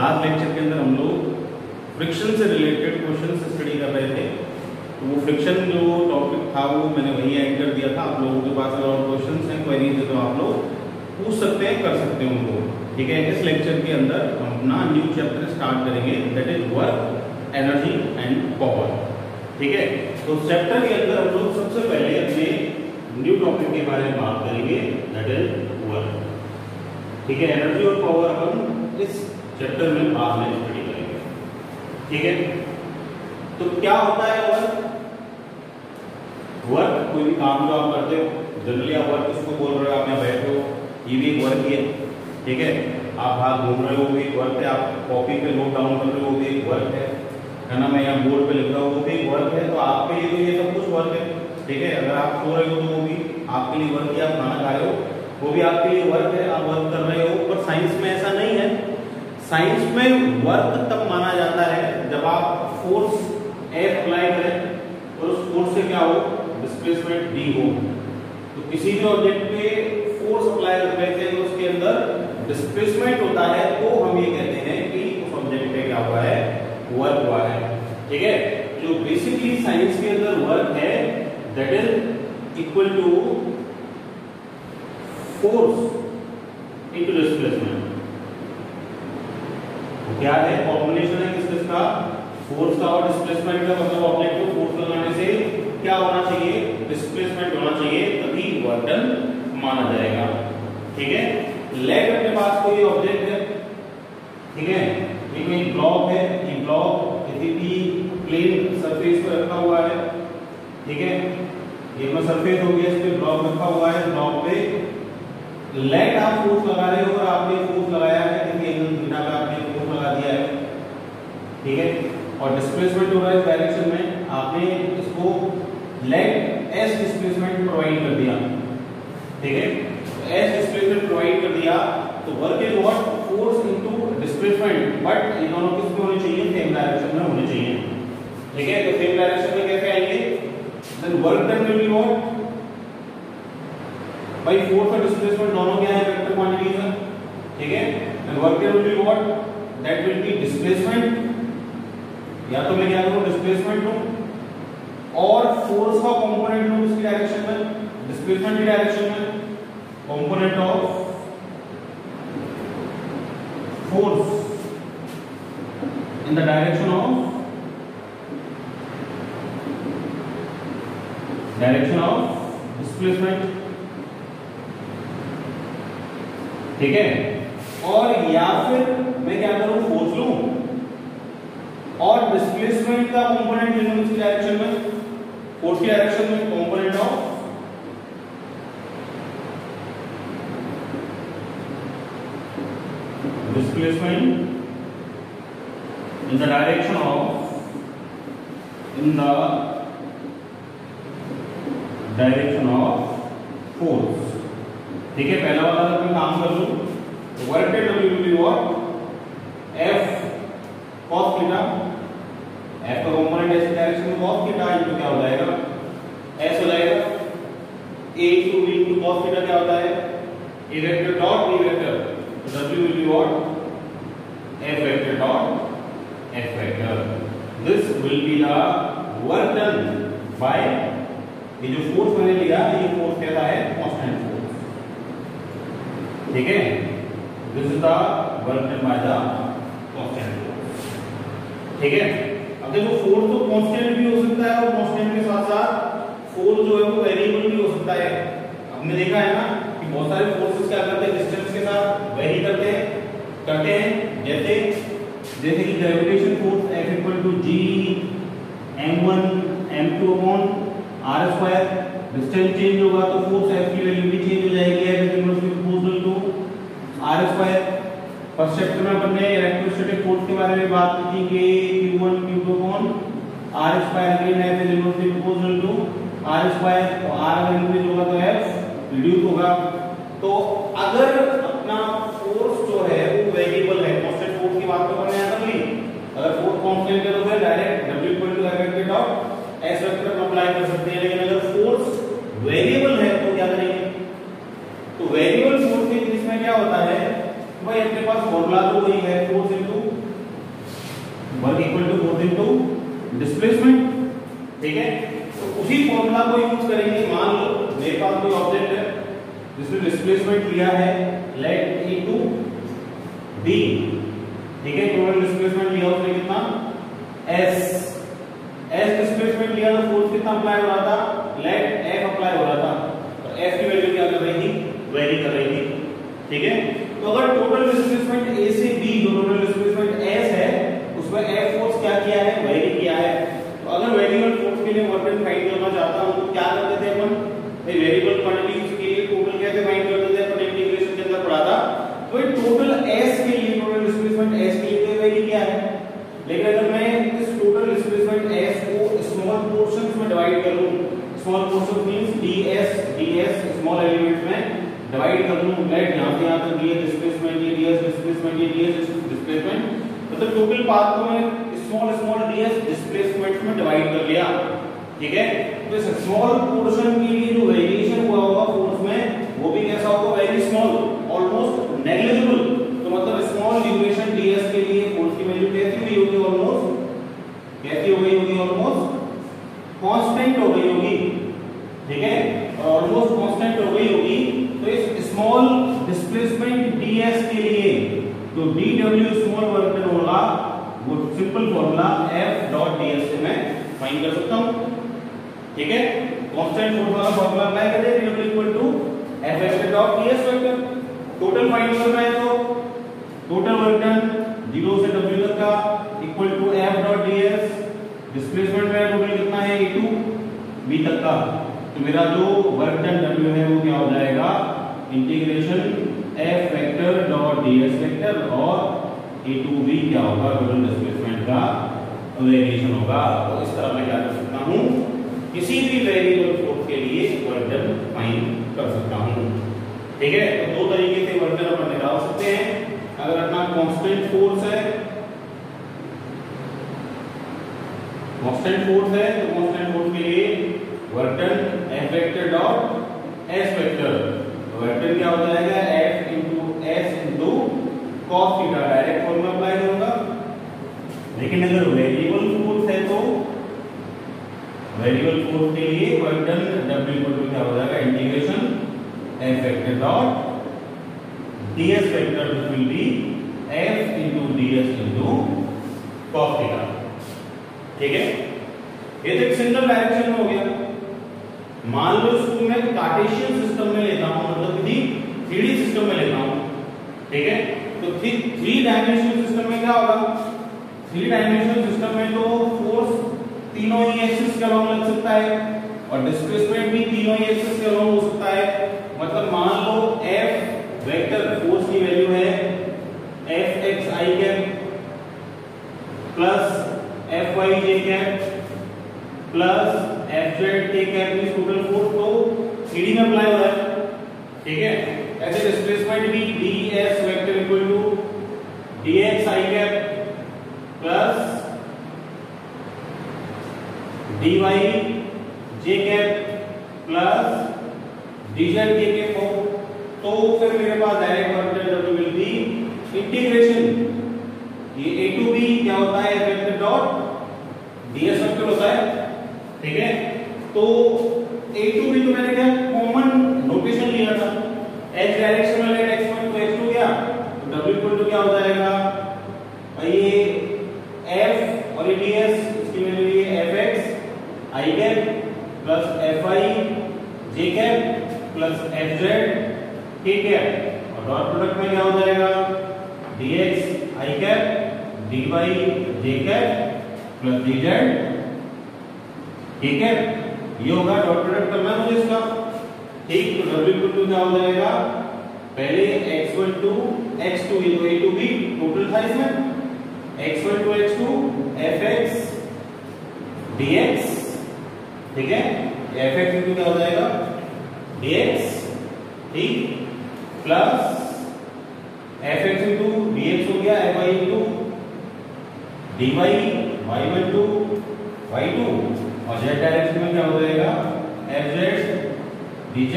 Last lecture के अंदर हम लोग फ्रिक्शन से रिलेटेड क्वेश्चन स्टडी कर रहे थे। तो वो फ्रिक्शन जो टॉपिक था वो मैंने वही ऐड कर दिया था। आप लोगों के पास अगर और क्वेश्चन हैं, क्वेरीज है, तो आप लोग पूछ सकते हैं, कर सकते हैं उनको। ठीक है, इस लेक्चर के अंदर हम अपना न्यू चैप्टर स्टार्ट करेंगे, that is work, energy and power. ठीक है, तो चैप्टर के अंदर हम लोग सबसे पहले अपने न्यू टॉपिक के बारे में बात करेंगे, दैट इज वर्क। ठीक है, एनर्जी और पावर हम इस चैप्टर में बाद में स्टडी करेंगे। ठीक है, तो क्या होता है वर्क? वर्क कोई भी काम जो आप करते हो, जनरली आप वर्क किसको बोल रहे हो? आप यहाँ बैठे हो, ये भी एक वर्क ही है। ठीक है, आप बाहर घूम रहे हो, वो भी एक वर्क है। आप कॉपी पे नोट डाउन कर रहे हो, वो भी एक वर्क है ना। मैं यहाँ बोर्ड पे लिख रहा हूँ, वो भी एक वर्क है। तो आपके लिए तो ये सब कुछ वर्क है। ठीक है, अगर आप सो रहे हो तो वो भी आपके लिए वर्क है। आप खाना खा रहे हो, वो भी आपके लिए वर्क है, आप वर्क कर रहे हो। पर साइंस में ऐसा नहीं है। साइंस में वर्क तब माना जाता है जब आप फोर्स F अप्लाई करें और उस फोर्स से क्या हो, डिस्प्लेसमेंट D हो। तो किसी भी ऑब्जेक्ट पे फोर्स अप्लाई करने से उसके अंदर डिस्प्लेसमेंट होता है, तो हम ये कहते हैं कि उस ऑब्जेक्ट पे क्या हुआ है, वर्क हुआ है। ठीक है, जो बेसिकली साइंस के अंदर वर्क है, that is equal to force into displacement. क्या है? कॉम्बिनेशन है किसका? फोर्स का और डिस्प्लेसमेंट का। मतलब ऑब्जेक्ट को फोर्स लगाने से क्या होना चाहिए, डिस्प्लेसमेंट होना चाहिए, तभी वर्क डन माना जाएगा। ठीक है, लेट अपने पास कोई ऑब्जेक्ट है। ठीक है, ये कोई ब्लॉक है, ये ब्लॉक किसी भी प्लेन सरफेस पर रखा हुआ है। ठीक है, ये अपना सरफेस हो गया, इस पे ब्लॉक रखा हुआ है। ब्लॉक पे लेट आप फोर्स लगा रहे हो और आपने फोर्स लगाया है, किसी एंगल थीटा पे आपने फोर्स लगा दिया है। ठीक है, और डिस्प्लेसमेंट हो रहा है इस डायरेक्शन में, आपने इसको लेट एस डिस्प्लेसमेंट प्रोवाइड कर दिया। ठीक है, तो एस डिस्प्लेसमेंट प्रोवाइड कर दिया, तो work is what, force into displacement. But ये दोनों किस में होने चाहिए? सेम डायरेक्शन में होने चाहिए। ठीक है, तो सेम डायरेक्शन में कैसे आएंगे? Then work done will be what, भाई फोर्स और डिस्प्लेसमेंट दोनों क्या है, वेक्टर क्वांटिटीज है। ठीक है, then work done will be what, that will be displacement. या तो मैं क्या करूं, डिस्प्लेसमेंट लूं और फोर्स का कंपोनेंट लूं इसकी डायरेक्शन में, डिस्प्लेसमेंट की डायरेक्शन में, component of force in the direction of displacement. ठीक है, और या फिर मैं क्या करूं, फोर्स लूं और डिस्प्लेसमेंट का कंपोनेंट ले लूं इसकी डायरेक्शन में, फोर्स की डायरेक्शन में, component of displacement in the direction of force. ठीक है, पहला वाला अगर मैं काम कर लूं तो work done will be what, F cos theta. F का कंपोनेंट ऐसे डायरेक्शन में cos थीटा इनटू क्या हो जाएगा, S हो जाएगा। A into B into cos theta क्या होता है, A vector dot B vector, तो W will be what, F vector dot F vector. This will be the work done by, ये जो फोर्स मैंने लिया ये फोर्स कहता है कांस्टेंट फोर्स। ठीक है, this is the work done by the constant force. ठीक है, अब देखो फोर्स तो कांस्टेंट भी हो सकता है और कांस्टेंट के साथ साथ फोर्स जो है वो वेरिएबल भी हो सकता है। हमने देखा है ना कि बहुत सारे फोर्सेस क्या करते हैं, डिस्टेंस के साथ वेरी करते हैं। जैसे कि gravitation force F equal to G m1 m2 upon r square. Distance change होगा तो फोर्स F की वैल्यू भी चेंज हो जाएगी, F is inversely proportional to r square. First chapter में अपन ने इलेक्ट्रोस्टैटिक फोर्स के बारे में बात की कि Q1 Q2 upon r square, again F is inversely proportional to r square. तो r अगर इंक्रीज होगा तो F रिड्यूस होगा। तो अगर अपना फोर्स जो है वो वेरिएबल है, कांस्टेंट फोर्स की बात तो करने आया था नहीं, अगर फोर्स कांस्टेंट है तो फिर direct W equal to F vector dot S vector को अप्लाई कर सकते हैं। लेकिन अगर फोर्स वेरिएबल है तो क्या करेंगे, तो वेरिएबल फोर्स के केस में क्या होता है भाई अपने पास फॉर्मूला तो वही है, force into work equal to force into displacement, ठीक है। तो उसी फॉर्मूला को यूज करेंगे। मान लो मेरे पास कोई ऑब्जेक्ट है जिसने डिस्प्लेसमेंट लिया है लेट ए टू बी, ठीक है। टोटल डिस्प्लेसमेंट लिया उसने कितना, एस डिस्प्लेसमेंट लिया तो फोर्स कितना अप्लाई हो रहा था, लेट एफ अप्लाई हो रहा था। तो एफ की वैल्यू क्या कर रही थी, वेरी कर रही थी, ठीक है। तो अगर टोटल डिस्प्लेसमेंट ए से बी, जो टोटल डिस्प्लेसमेंट एस है, उसमें एफ फोर्स क्या किया है, वेरी किया है। तो अगर वेरिएबल फोर्स के लिए वर्क डन फाइंड करना चाहता हूं तो क्या करते थे अपन, भाई वेरिएबल क्वांटिटीज के लिए टोटल कैसे फाइंड करते थे अपन, इंटीग्रेशन के अंदर पढ़ा था। तो टोटल एस के लिए, टोटल डिस्प्लेसमेंट एस के लिए वेरी किया है। लेकिन अगर मैं इस टोटल डिस्प्लेसमेंट एस को स्मॉल पोर्शंस में डिवाइड कर लूं, small portions means DS small elements में डिवाइड कर लूं, लेट यहां से यहां तक डीएस डिस्प्लेसमेंट, ये डीएस डिस्प्लेसमेंट, ये डीएस डिस्प्लेसमेंट, मतलब टोटल पाथ को मैं स्मॉल डीएस डिस्प्लेसमेंट्स में डिवाइड कर लिया, ठीक है। तो इस स्मॉल पोर्शन के लिए जो वेरिएशन हुआ होगा फोर्स में, वो भी कैसा होगा, वेरी स्मॉल, ऑलमोस्ट नेग्लिजिबल। तो मतलब स्मॉल ड्यूरेशन डीएस के लिए फोर्स की वैल्यू कैसी हुई होगी, ऑलमोस्ट कैसी हो गई होगी, ऑलमोस्ट कांस्टेंट हो गई होगी, ठीक है। और ऑलमोस्ट कांस्टेंट हो गई होगी। तो इस स्मॉल डिस्प्लेसमेंट डीएस के लिए तो dw स्मॉल वर्क डन होगा, वो simple formula F dot ds से मैं फाइंड कर सकता हूं, ठीक है। कांस्टेंट फोर्स वाला फॉर्मूला अप्लाई कर दे, dw equal to F dot ds vector. Total find करना है तो टोटल वर्क डन 0 से w तक का equal to F dot ds, displacement में टोटल कितना है, a टू b तक का। तो मेरा जो वर्क डन w है वो क्या हो जाएगा, integration F vector dot ds vector और a टू b क्या होगा, टोटल डिस्प्लेसमेंट का वेरिएशन होगा। तो इस तरह मैं क्या कर सकता हूं, किसी भी वेरिएबल फोर्स के लिए वर्क डन फाइंड कर सकता हूं, ठीक है। तो दो तरीके से वर्क डन अपन निकाल सकते हैं। अगर अपना कांस्टेंट फोर्स है, कांस्टेंट फोर्स है तो कांस्टेंट फोर्स के लिए work done F vector dot S vector, work done क्या हो जाएगा, F into S into cos theta, direct formula apply करूंगा। लेकिन अगर वेरिएबल फोर्स है तो वेरिएबल फोर्स के लिए work done W equal to क्या हो जाएगा, integration F vector dot ds vector which will be F into ds into cos theta, ठीक है। ये तो एक सिंगल डायरेक्शन में हो गया। मान लो इसको मैं कार्टेशियन सिस्टम में लेता हूं, मतलब कि 3D सिस्टम में लेता हूं, ठीक है। तो 3 डायमेंशनल सिस्टम में क्या होगा, 3 डायमेंशनल सिस्टम में तो फोर्स तीनों ही एक्सिस के अलोंग लग सकता है और डिस्प्लेसमेंट भी तीनों ही एक्सिस के अलोंग हो सकता है। मतलब मान लो F वेक्टर फोर्स की वैल्यू है Fxi cap plus Fyj cap plus Fz cap, इस टोटल फोर्स को 3D में अप्लाई हो रहा है, ठीक है। ऐसे डिस्प्लेसमेंट भी ds vector equal to dxi cap plus dyj cap plus dz cap हो, तो फिर मेरे पास direct work done W will be integration, ये a टू b क्या होता है, वेक्टर डॉट ds वेक्टर होता है, ठीक है। तो a टू b तो मैंने क्या कॉमन नोटेशन लिया था, h डायरेक्शन में लेट x1 तो x2 गया, तो w इक्वल टू क्या हो जाएगा, ये f और ये ds, इसकी वैल्यू ये fx i cap plus fi j cap plus fz k cap, और डॉट प्रोडक्ट में क्या हो जाएगा, dx i cap dy j cap plus dz, ठीक है। ये होगा डॉट प्रोडक्ट करना है मुझे इसका, ठीक। तो w इक्वल टू क्या हो जाएगा, पहले x1 टू x2, ये तो a टू b टोटल था इसमें, x1 to x2 fx dx, ठीक है। fx इक्वल क्या हो जाएगा, dx, ठीक, प्लस fx इंटू dx हो गया fy into dy y1 to y2, और z डायरेक्शन में क्या हो जाएगा, fz dz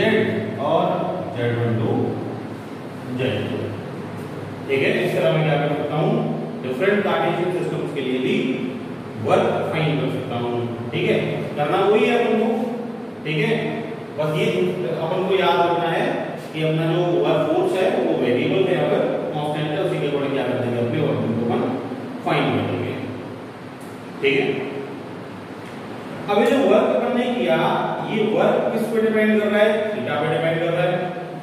और z1 टू z2, ठीक है। इस तरह मैं क्या कर सकता हूँ, डिफरेंट कार्टेशियन सिस्टम्स के लिए भी वर्क फाइंड कर सकता हूँ। ठीक है, करना वही है अपन को। ठीक है, बस ये अपन को याद रखना है कि अपना जो वर्क फोर्स है वो वेरिएबल है, अगर कांस्टेंट है उसी के अकॉर्डिंग क्या कर देंगे, अपने वर्क को अपन फाइंड कर देंगे। ठीक है, अब ये जो वर्क अपन ने किया, ये वर्क किस पे डिपेंड कर रहा है, थीटा पे डिपेंड कर रहा है,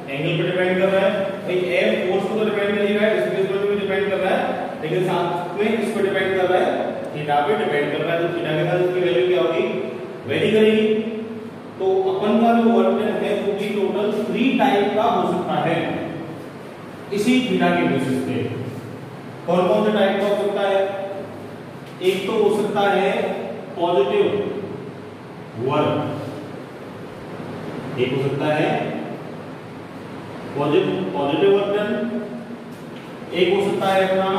एंगल पे डिपेंड कर रहा है। भाई एफ फोर्स को तो डिपेंड कर ही रहा है, डिस्प्लेसमेंट पे भी डिपेंड कर रहा है, लेकिन साथ में किस पे डिपेंड कर रहा है, थीटा पे डिपेंड कर रहा है। तो थीटा के साथ इसकी वैल्यू क्या होगी, वेरी करेगी। तो अपन का जो वर्क डन है वो भी टोटल 3 टाइप का हो सकता है इसी थीटा के बेसिस पे। कौन कौन से टाइप का हो सकता है, एक तो हो सकता है पॉजिटिव वर्क, एक हो सकता है पॉजिटिव वर्क डन, एक हो सकता है अपना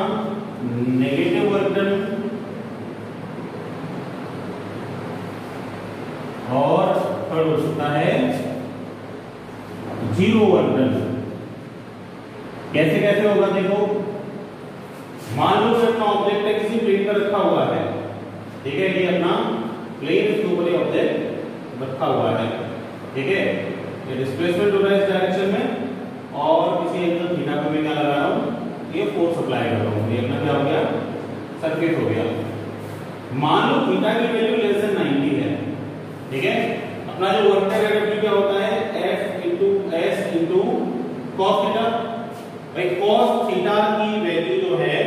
नेगेटिव वर्क डन, और थर्ड हो सकता है जीरो वर्क डन। कैसे कैसे होगा देखो, मान लो अपना ऑब्जेक्ट है किसी प्लेन पर रखा हुआ है। ठीक है, ये अपना प्लेन इसके ऊपर ये ऑब्जेक्ट रखा हुआ है। ठीक है, ये डिस्प्लेसमेंट हो रहा है इस डायरेक्शन में, और किसी एंगल थीटा पे मैं क्या लगा रहा हूं, ये फोर्स अप्लाई कर रहा हूं। ये अपना क्या हो गया, सरफेस हो गया। मान लो थीटा की वैल्यू लेस देन 90 है। ठीक है, अपना जो वर्क डन डायरेक्टली क्या होता है, F into S into cos theta. भाई cos थीटा की वैल्यू जो है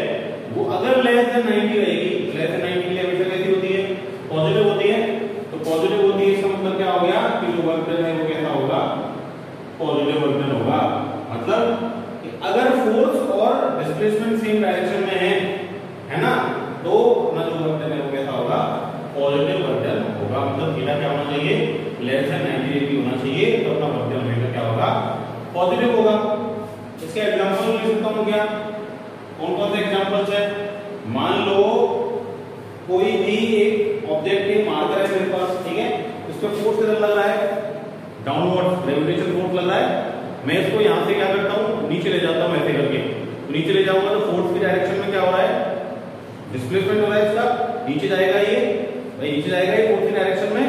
वो अगर लेस देन 90 रहेगी, लेस देन 90 के लिए हमेशा कैसी होती है, पॉजिटिव होती है। तो पॉजिटिव होती है, इसका मतलब क्या हो गया कि जो वर्क डन है वो कैसा होगा, पॉजिटिव वर्क डन होगा। मतलब अगर फोर्स और डिस्प्लेसमेंट सेम डायरेक्शन में है ना, तो अपना जो वर्क डन है वो कैसा होगा, पॉजिटिव वर्क डन होगा। मतलब थीटा क्या होना चाहिए, लेस देन 90 डिग्री होना चाहिए, तो अपना वर्क डन हमेशा क्या होगा, पॉजिटिव होगा। इसके एग्जांपल ले सकता हूं क्या, कौन कौन से एग्जांपल्स है। मान लो कोई भी एक ऑब्जेक्ट है, मार्कर है मेरे पास, ठीक है, उस पर फोर्स कितना लग रहा है, डाउनवर्ड ग्रेविटेशन फोर्स लग रहा है। मैं इसको यहां से क्या करता हूं, नीचे ले जाता हूं ऐसे करके। तो नीचे ले जाऊंगा तो फोर्स की डायरेक्शन में क्या हो रहा है, डिस्प्लेसमेंट हो रहा है इसका, नीचे जाएगा ये, भाई नीचे जाएगा ये फोर्स की डायरेक्शन में,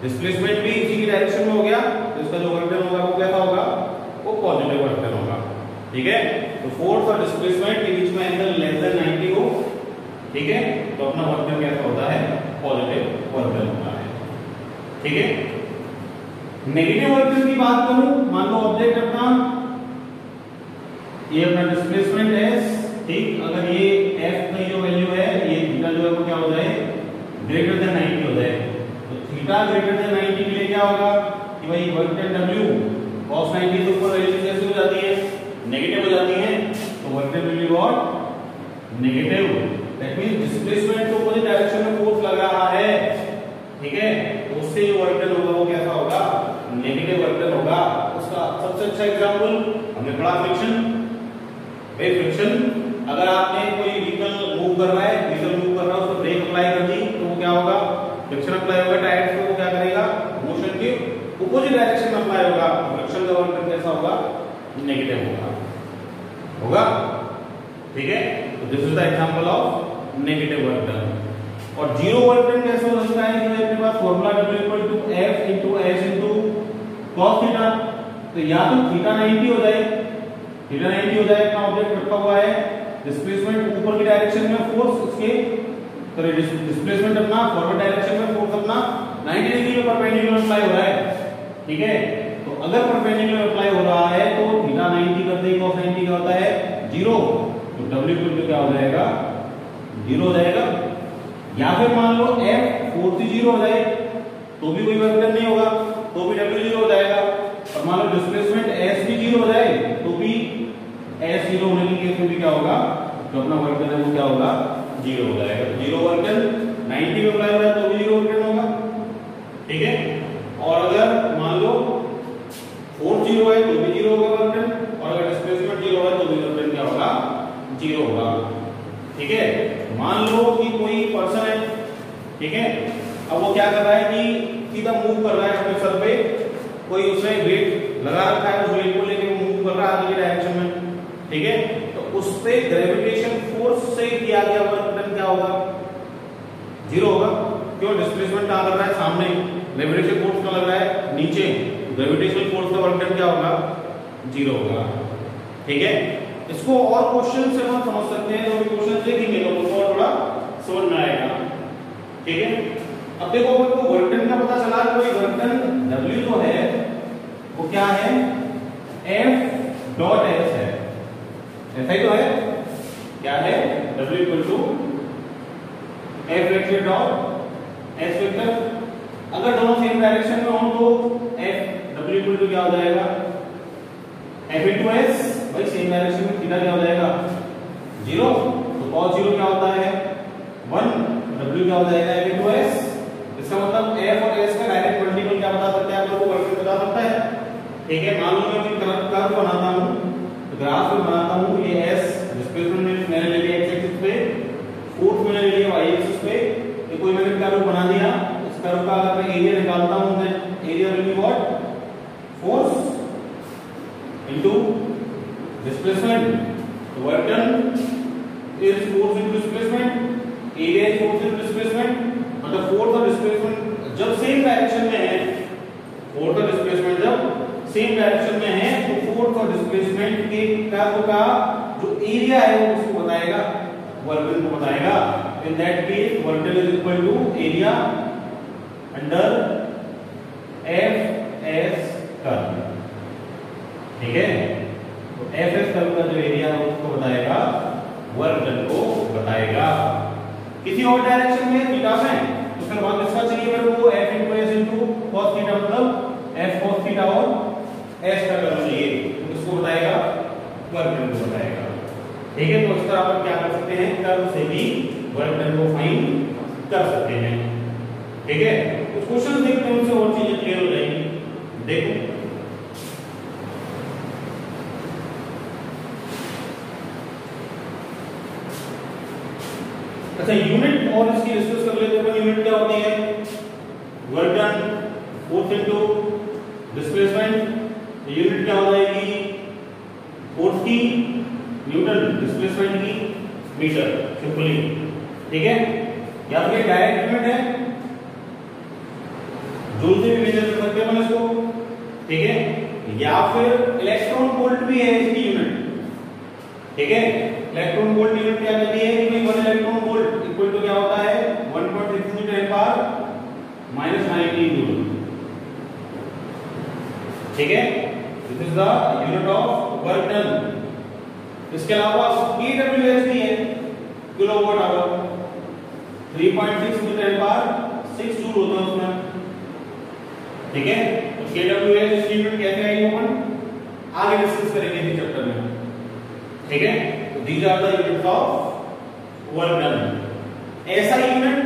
डिस्प्लेसमेंट भी इसी की डायरेक्शन में हो गया। तो इसका जो वर्क डन होगा वो कैसा होगा, वो पॉजिटिव वर्क डन होगा। ठीक है, तो फोर्स और डिस्प्लेसमेंट के बीच में एंगल लेस देन 90 हो, ठीक है, तो अपना वर्क डन कैसा होता है, पॉजिटिव वर्क डन होता है। ठीक है, नेगेटिव वर्क डन की बात करूं, मान लो ऑब्जेक्ट अपना ये अपना डिस्प्लेसमेंट S, ठीक, अगर ये F की जो वैल्यू है, ये थीटा जो है वो क्या हो जाए, ग्रेटर देन 90 हो जाए। तो थीटा ग्रेटर देन 90 के लिए क्या होगा कि भाई वर्क डन W cos 90 के ऊपर वैल्यू कैसे हो जाती है, नेगेटिव हो जाती है। तो work done will be what, negative. That means displacement को अपोजिट डायरेक्शन में फोर्स लग रहा है। ठीक है, तो उससे जो वर्क डन होगा वो कैसा होगा, नेगेटिव वर्क डन होगा। उसका सबसे अच्छा एग्जांपल हमने पढ़ा फ्रिक्शन। भाई फ्रिक्शन, अगर आपने कोई व्हीकल मूव कर रहा है, व्हीकल मूव कर रहा है, उसको ब्रेक अप्लाई कर दी तो वो क्या होगा, फ्रिक्शन अप्लाई होगा टायर्स पे, वो क्या करेगा, मोशन के अपोजिट डायरेक्शन में अप्लाई होगा। फ्रिक्शन का वर्क डन कैसा होगा, नेगेटिव होगा। ठीक है, तो this is the example of negative work done. और जीरो वर्क डन कैसे हो सकता है, कि अपने पास formula W F into S into cos theta. तो या तो थीटा 90 हो जाए, थीटा 90 हो जाए, अपना ऑब्जेक्ट रखा हुआ है, डिस्प्लेसमेंट ऊपर की डायरेक्शन में फोर्स उसके, तो डिस्प्लेसमेंट अपना फॉरवर्ड डायरेक्शन में फोर्स अपना 90 डिग्री में परपेंडिकुलर अप्लाई हो रहा है। ठीक है, तो अगर परपेंडिकुलर अप्लाई हो रहा है तो थीटा 90 करते ही cos 90 क्या होता है, 0। तो W इक्वल क्या हो जाएगा, 0 हो जाएगा। या फिर मान लो F फोर्स ही 0 हो जाए तो भी कोई वर्क डन नहीं होगा, तो भी W 0 हो जाएगा। और मान लो डिस्प्लेसमेंट S भी 0 हो जाए तो भी S 0 होने के केस में भी क्या होगा, तो अपना वर्क डन है वो क्या होगा, 0 हो जाएगा। तो 0 वर्क डन 90 में अप्लाई हो रहा है तो भी 0 वर्क डन होगा। ठीक है, और अगर मान लो फोर्स 0 है तो भी 0 होगा वर्क डन, और अगर डिस्प्लेसमेंट 0 है तो भी वर्क डन क्या होगा, 0 होगा। ठीक है, मान लो कि कोई पर्सन है, ठीक है, अब वो क्या कर रहा है कि सीधा मूव कर रहा है अपने सर पे, कोई उसने वेट लगा रखा है, उस वेट को लेकर मूव कर रहा है आगे की डायरेक्शन में। ठीक है, तो उस पे ग्रेविटेशन फोर्स से किया गया वर्क डन क्या होगा? 0 होगा। क्यों? डिस्प्लेसमेंट कहां लग रहा है? सामने। ग्रेविटेशन फोर्स कहां लग रहा है? नीचे। ग्रेविटेशनल फोर्स का वर्क डन क्या होगा? 0 होगा। ठीक है, इसको और क्वेश्चन से हम समझ सकते हैं, तो क्वेश्चन देखेंगे तो उसको थोड़ा समझ में आएगा। ठीक है, अब देखो अगर को वर्क डन का पता चला, कोई वर्क डन W जो है वो क्या है? F डॉट S है। ऐसा ही तो है, क्या है? W equal to F vector dot S vector. अगर दोनों सेम डायरेक्शन में हो तो F W इक्वल टू क्या हो जाएगा? F into S। भाई सेम डायरेक्शन में थीटा क्या हो जाएगा? 0। तो cos 0 क्या होता है? 1। W क्या हो जाएगा? F into S। इसका मतलब F और S का डायरेक्ट मल्टीपल क्या बता सकते हैं? आप लोगों को वर्क बता सकता है। ठीक है, मान लो मैं ग्राफ बनाता हूं, तो ग्राफ में बनाता हूं, ये S डिस्प्लेसमेंट मैंने ले लिया x एक्सिस पे, फोर्स मैंने ले लिया y एक्सिस पे। ये कोई मैंने कर्व बना दिया, इस कर्व का अगर मैं एरिया निकालता हूं, then area will be what? Force into displacement. तो work done is force into displacement, area is force into displacement. मतलब फोर्स और डिस्प्लेसमेंट जब सेम डायरेक्शन में है, फोर्स और डिस्प्लेसमेंट जब सेम डायरेक्शन में है, तो फोर्स और डिस्प्लेसमेंट के कर्व का जो एरिया है वो उसको बताएगा, वर्क डन को बताएगा। In that case work done is equal to area under F S curve. ठीक है, तो एफ एस कर्व का जो एरिया है उसको बताएगा, वर्क डन को बताएगा। किसी और डायरेक्शन में थीटा में तो फिर वहां किसका चाहिए मेरे को? F into S into cos theta, मतलब एफ cos थीटा और एस का कर्व चाहिए, तो इसको बताएगा, वर्क डन को बताएगा। ठीक है, तो इस तरह आप क्या कर सकते हैं? कर्व से भी वर्क डन को फाइंड कर सकते हैं। ठीक है, कुछ क्वेश्चन देखते हैं, उनसे और चीजें क्लियर हो जाएंगी। देखो अच्छा, यूनिट और इसकी डिस्कस कर लेते हैं। यूनिट क्या होती है? Work done force into displacement. Unit क्या हो जाएगी? फोर्स की न्यूटन, डिस्प्लेसमेंट की मीटर, सिंपली। ठीक है, या तो ये डायरेक्ट यूनिट है, जूल से भी मेजर कर सकते हैं इसको। ठीक है, या फिर इलेक्ट्रॉन वोल्ट भी है इसकी यूनिट। ठीक है, इलेक्ट्रॉन वोल्ट यूनिट क्या कहती है कि भाई 1 इलेक्ट्रॉन वोल्ट इक्वल टू क्या होता है? 1.6 × 10⁻⁻⁹ जूल। ठीक है, this is the unit of work done. इसके अलावा kWh भी है, किलोवाट आवर। 3.6 × 10⁻⁶ जूल होता है उसमें। ठीक है, तो kWh इसकी यूनिट कैसे आई अपन आगे डिस्कस करेंगे इस चैप्टर में। ठीक है, तो these are the units of work done. ऐसा यूनिट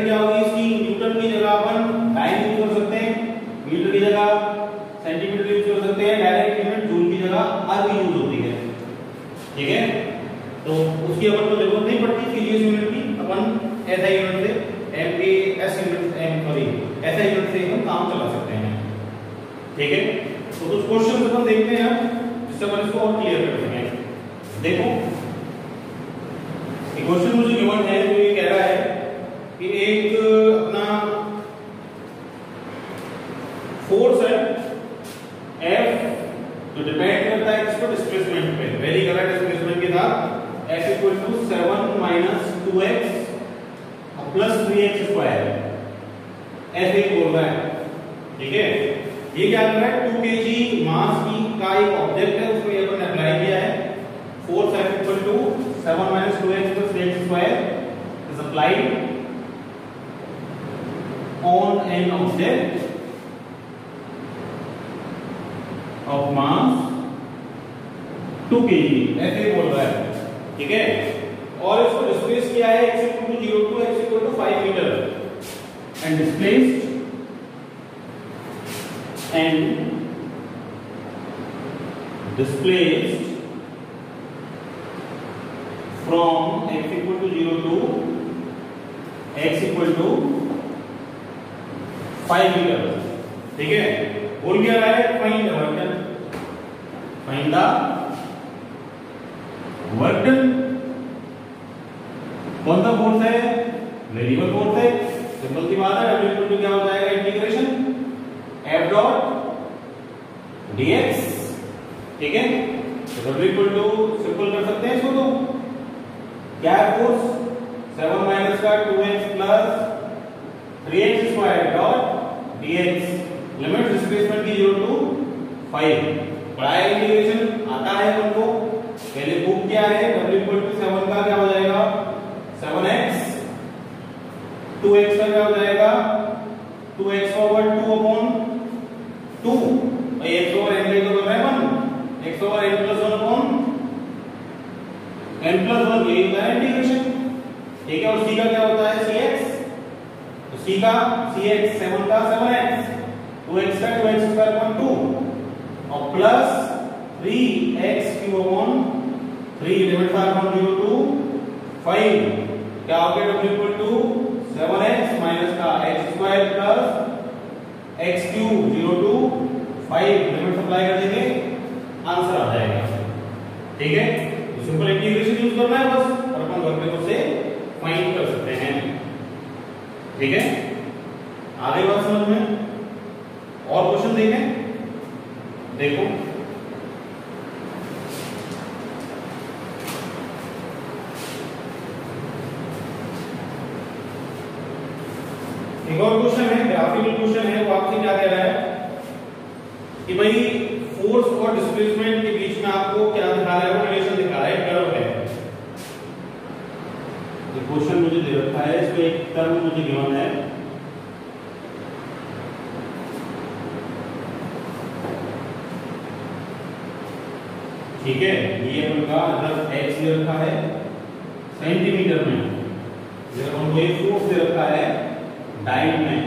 क्या होगी इसकी? न्यूटन की जगह अपन डाइन यूज कर सकते हैं, मीटर की जगह सेंटीमीटर यूज कर सकते हैं, डायरेक्ट यूनिट जूल की जगह आर यूज होती है। ठीक है, तो उसकी अपन को जरूरत नहीं पड़ती सीरियस यूनिट की, अपन ऐसा यूनिट से एस यूनिट ऐसा यूनिट से हम काम चला सकते हैं। ठीक है, तो कुछ क्वेश्चन अपन देखते हैं जिससे अपन इसको और क्लियर कर सकें। देखो एक क्वेश्चन मुझे गिवन है जो ये कह रहा है कि एक अपना फोर्स है F जो डिपेंड करता है किस पर? डिस्प्लेसमेंट पे। वेरी करेक्ट, डिस्प्लेसमेंट के साथ F = 7 - 2x + 3x²। ऐसे ही बोल रहा है। ठीक है, ये क्या कर रहा है? 2 kg मास की का एक ऑब्जेक्ट है, उसको ये अपन अप्लाई किया है। Force F = 7 - 2x + 3x² is applied on an object of mass 2 kg, ऐसे बोल रहा है। ठीक है, और इसको डिस्प्लेस किया है x = 0 to x = 5 metre and displaced from x = 0 to x = 5 metre. ठीक है, बोल क्या रहा है? Find the work done. कौन सा फोर्स है? वेरिएबल फोर्स है, सिंपल सी बात है। W इक्वल टू क्या हो जाएगा? इंटीग्रेशन F डॉट dx, ठीक है। तो W इक्वल टू सिंपल कर सकते हैं इसको, तो क्या है फोर्स? 7 माइनस का 2x plus 3x square dot dx, limit displacement की 0 टू 5। बड़ा इंटीग्रेशन आता है उनको, पहले प्रूव किया है। W इक्वल टू 7 का क्या हो जाएगा? 7x, 2x का क्या हो जाएगा? 2x ओवर 2 अपॉन 2, भाई x ओवर n का तो कर रहे हैं 1, x over n plus 1 upon n plus 1, यही होता है इंटीग्रेशन, ठीक है। और c का क्या होता है? cx, तो c का cx 7 का 7x, 2x का 2x स्क्वायर अपॉन 2 और plus 3x cube upon 3, limit from 0 to 5, क्या हो गया? W equal to 7x minus का x square plus x cube 0 to 5, limit supply कर देंगे, आंसर आ जाएगा, ठीक है। तो सिंपल इंटीग्रेशन यूज करना है बस, और अपन वर्क डन से फाइंड कर सकते हैं, ठीक है। आगे बात समझ में? और क्वेश्चन देखें, देखो एक और क्वेश्चन है, ग्राफिकल क्वेश्चन है। वो आपसे क्या कह रहा है कि भाई फोर्स और डिस्प्लेसमेंट के बीच में आपको क्या दिखा रहा है? वो रिलेशन दिखा रहा है, कर्व है। ये क्वेश्चन मुझे दे रखा है, इसमें एक कर्व मुझे गिवन है, ठीक है। ये उनका मतलब x दे रखा है सेंटीमीटर में, ये उनको एक फोर्स दे रखा है डाइन में,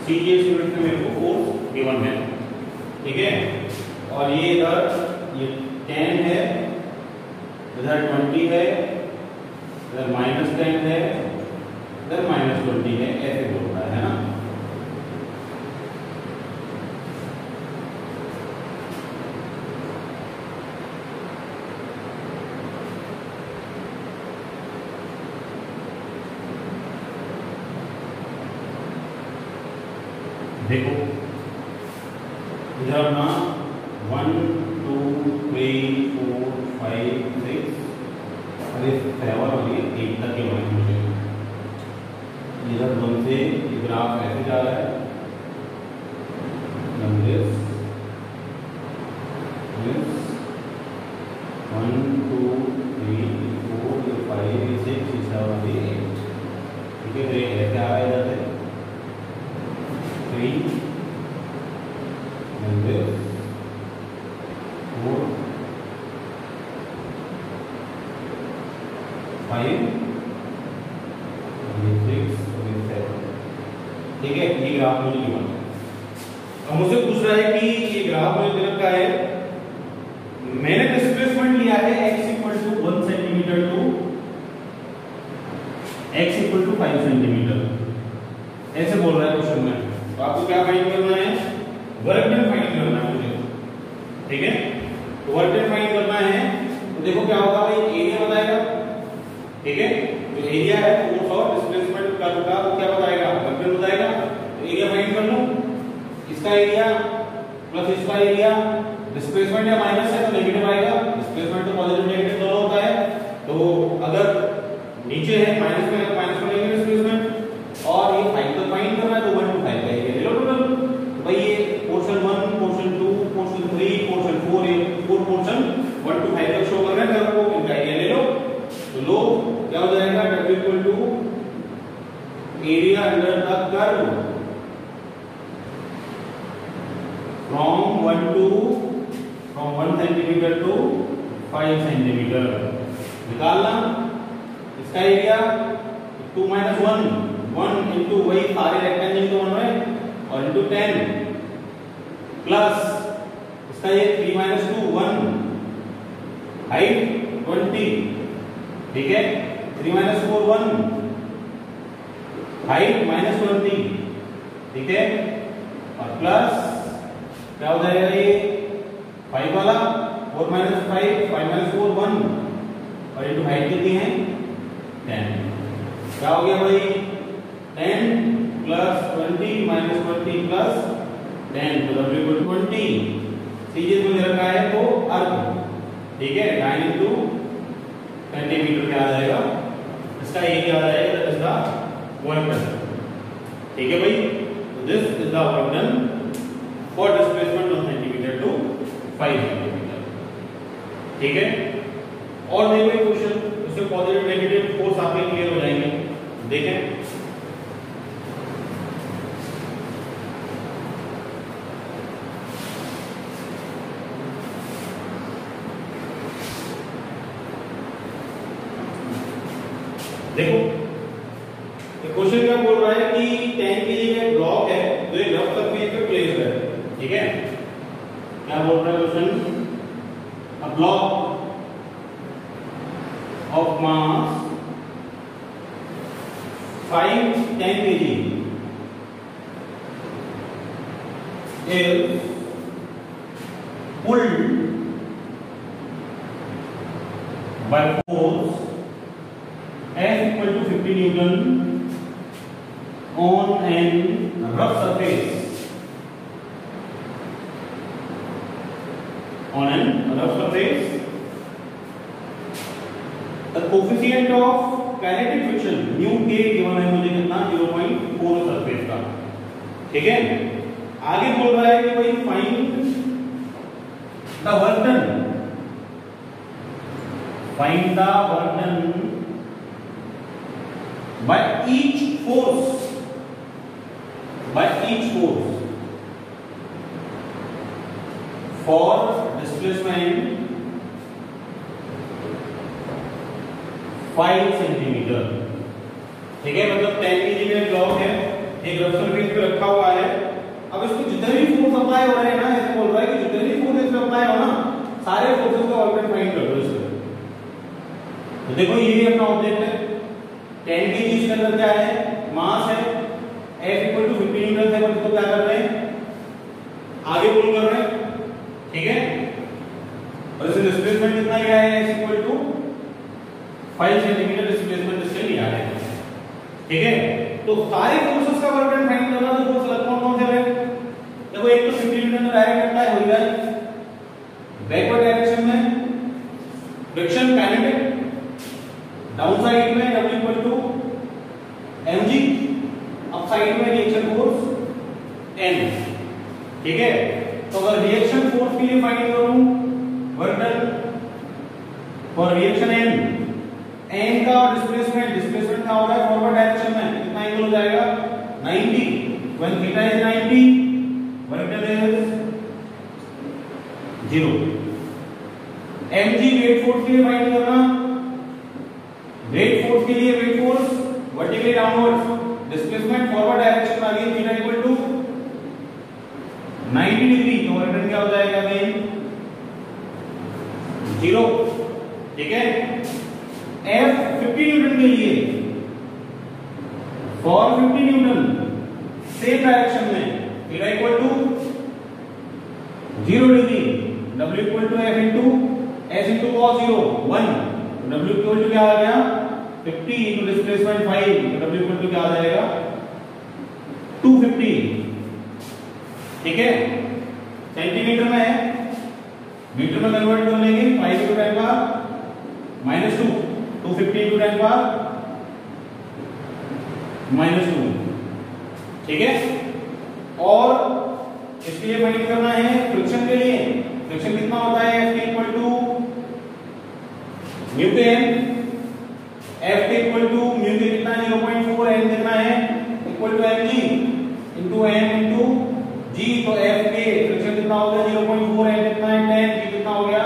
सी के यूनिट में मेरे को फोर्स गिवन है, ठीक है। और ये इधर ये 10 है, इधर 20 है, इधर -10 है, इधर -20 है, ऐसे बोल रहा है ना। देखो इधर ना 1 2 3 4 5 6 अरे 7 और ये 8 तक के बने मुझे। इधर 1 से ग्राफ ऐसे जा रहा है, this 1 2 3 4 5 6 7 8, ठीक है। ये ऐसे आ रहा है इधर से 3 and this 4 5 and 6 and 7, ठीक है। ये ग्राफ मुझे गिवन है। अब मुझसे पूछ रहा है कि ये ग्राफ मुझे दे रखा है, मैंने डिस्प्लेसमेंट लिया है x equal to 1 centimetre to x equal to 5 centimetre, ऐसे बोल रहा है क्वेश्चन में। तो आपको क्या फाइंड करना है? वर्क डन फाइंड करना है मुझे, ठीक है। तो वर्क डन फाइंड करना है, तो देखो क्या होगा भाई, एरिया बताएगा, ठीक है। जो एरिया है फोर्स और डिस्प्लेसमेंट कर्व का वो क्या बताएगा? वर्क डन बताएगा। तो एरिया फाइंड कर लो, इसका एरिया प्लस इसका एरिया, डिस्प्लेसमेंट या माइनस है तो नेगेटिव आएगा, डिस्प्लेसमेंट तो पॉजिटिव नेगेटिव दोनों होता है। तो अगर नीचे है माइनस में लेंगे डिस्प्लेसमेंट, और ये 5 तक फाइंड करना है तो 1 to 5 का एरिया ले लो टोटल। तो भाई ये पोर्शन 1 पोर्शन 2 पोर्शन 3 पोर्शन 4, ये 4 पोर्शन 1 to 5 तक शो कर रहे हैं कर्व को, इनका एरिया ले लो। तो लो क्या हो जाएगा? W equal to area under the curve from 1 centimetre to 5 centimetre निकालना। इसका एरिया 2 माइनस 1 इंटू वही सारे रेक्टेंगल तो बन रहे हैं और इंटू 10 प्लस इसका ये 3 माइनस 2 1 हाइट 20, ठीक है। 3 माइनस 4 1 हाइट -20, ठीक है। और प्लस क्या हो जाएगा ये 5 वाला 4 माइनस 5 5 माइनस 4 1 और इनटू हाइट कितनी है 10। क्या हो गया भाई 10 प्लस 20 माइनस 20 प्लस 10 तो w इक्वल टू 20। सीरीज में रखा है तो अर्ध ठीक है 9 इंटू सेंटीमीटर क्या आ जाएगा इसका एरिया आ जाएगा that is the work done. ठीक है भाई तो this is the work done for displacement of centimetre to 5 centimetre. ठीक है और देखिए क्वेश्चन उससे पॉजिटिव नेगेटिव फोर्स आपके क्लियर हो जाएंगे। देखें देखो क्वेश्चन क्या बोल रहा है कि 10 की जगह ब्लॉक है जो एक रफ सरफेस पे प्लेस है। ठीक है क्या बोल रहा है question a block of mass 510 kg is pulled by force F equal to 50 Newton on an rough surface. On an rough surface, the coefficient of kinetic friction mu k given है मुझे कितना 0.4 सरफेस का। ठीक है आगे बोल रहा है कि भाई find the work done. Find the work done by each force for displacement 5 centimetre. ठीक है मतलब 10 kg में ब्लॉक है एक रफ सरफेस पे रखा हुआ है। अब इसको जितने भी फोर्स अप्लाई हो रहे हैं ना ऐसे बोल रहा है कि जितने भी फोर्स इसमें अप्लाई हो ना सारे फोर्सेस का वर्क डन फाइंड कर लो इसमें। तो देखो ये अपना ऑब्जेक्ट है 10 kg इसके अंदर क्या है मास है F इक्वल टू 50 न्यूटन है। इसको क्या कर रहे हैं आगे पुल कर रहे हैं। ठीक है और इसे डिस्प्लेसमेंट कितना लिया है S equal to 5 centimetre displacement इससे लिया है। ठीक है तो सारे फोर्सेस का वर्क डन फाइंड करना तो फोर्स लगभग कौन से रहे देखो एक तो 50 न्यूटन डायरेक्ट अप्लाई हो गया बैकवर्ड डायरेक्शन में फ्रिक्शन काइनेटिक डाउन साइड में W equal to mg up side में रिएक्शन फोर्स n। ठीक है तो अगर रिएक्शन फोर्स के लिए फाइंड करूं work done for reaction n का डिस्प्लेसमेंट क्या होगा फॉरवर्ड डायरेक्शन में कितना एंगल हो जाएगा 90 when theta is 90 work done is 0। mg weight force के लिए फाइंड करना वेट फोर्स के लिए weight force vertically downwards displacement forward direction में again theta equal to 90 degree तो वर्क डन क्या हो जाएगा अगेन 0। ठीक है F 50 न्यूटन के लिए फॉर 50 न्यूटन सेम डायरेक्शन में theta equal to 0 degree W equal to F into S into cos 0 1 W equal to क्या आ गया 50 इनटू डिस्प्लेसमेंट 5 तो W इक्वल टू क्या आ जाएगा 250। ठीक है सेंटीमीटर में है मीटर में कन्वर्ट कर लेंगे 5 इनटू 10 का -2 250 इनटू 10 का -2। ठीक है और इसके लिए फाइंड करना है फ्रिक्शन के लिए फ्रिक्शन कितना होता है F equal to mu k n F equal to mu k कितना 0.4 n कितना है equal to mg into m into g तो F के फ्रिक्शन कितना हो गया 0.4 n कितना है 10 g कितना हो गया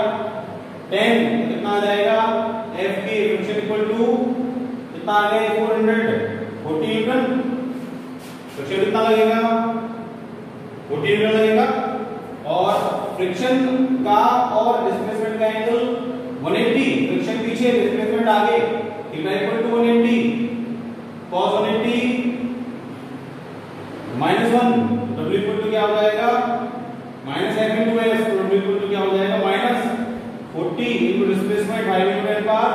10 कितना आ जाएगा F k friction equal to कितना आ गया 440 न्यूटन फ्रिक्शन कितना लगेगा 40 न्यूटन लगेगा और फ्रिक्शन का और डिस्प्लेसमेंट का एंगल 180 फ्रिक्शन पीछे डिस्प्लेसमेंट आगे theta equal to 180 cos 180 -1 W equal to क्या हो जाएगा -f into s W equal to क्या हो जाएगा -6.5 into 10 पावर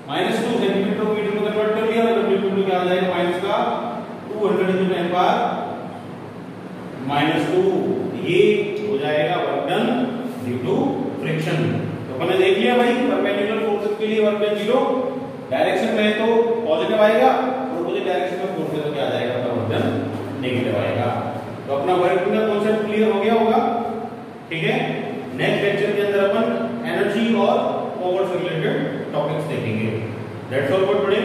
-2 सेंटीमीटर को मीटर में कन्वर्ट कर लिया तो W क्या आ जाएगा माइनस का 200 into 10 पावर -2। ये हो जाएगा work done due to friction. तो अपन ने देख लिया भाई परपेंडिकुलर फोर्सेस के लिए वर्क डन 0, डायरेक्शन में तो पॉजिटिव आएगा, अपोजिट डायरेक्शन में फोर्स तो क्या आ जाएगा तो वर्क डन नेगेटिव आएगा। तो अपना वर्क डन का कांसेप्ट क्लियर हो गया होगा, ठीक है। नेक्स्ट लेक्चर के अंदर अपन एनर्जी और पावर से रिलेटेड टॉपिक्स देखेंगे। That's all for today.